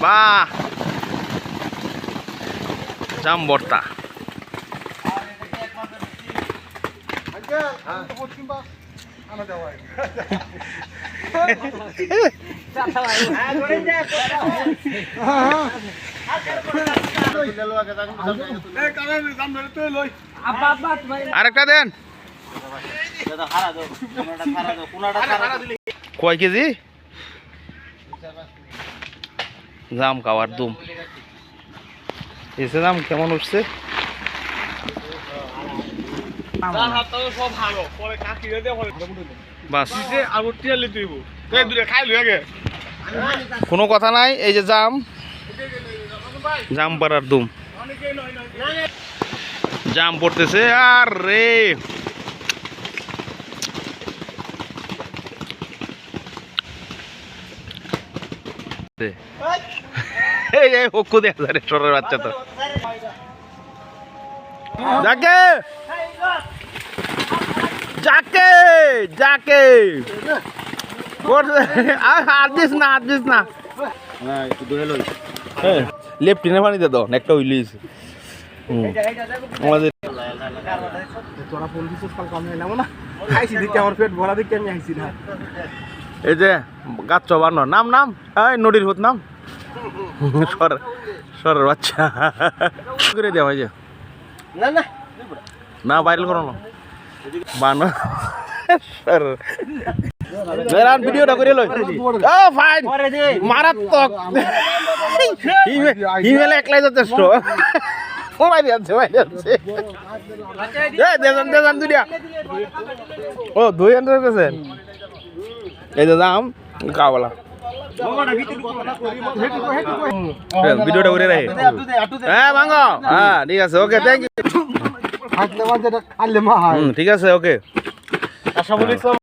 বাহ জাম ভর্তা আরেকটা দেন কয় কেজি জাম খাওয়ার দুম এসে জাম কেমন উঠছে কোনো কথা নাই এই যে জাম জাম পাড়ার দুম জাম পড়তেছে আর রে হকু দেখা যায় ছোটের বাচ্চা তো যাকে যাকে যাকে হাত দিস না লেফটিনে পানিতে দাও একটা উইলিস আমাদের এই যে গাছ বানো নাম নাম এই নদীর হুত নাম সরের বাচ্চা করে দেওয়া হয় যে না ভাইরাল করো না বানো ভিডিওটা করে লই ফাইন মারাত্মক হিমেল একলাই যথেষ্ট ও দুই আনতেছেন এই যে দাম কাওয়ালা ভিডিওটা করে রাখি হ্যাঁ ভাঙ হ্যাঁ ঠিক আছে ওকে থ্যাংক ইউ ঠিক আছে ওকে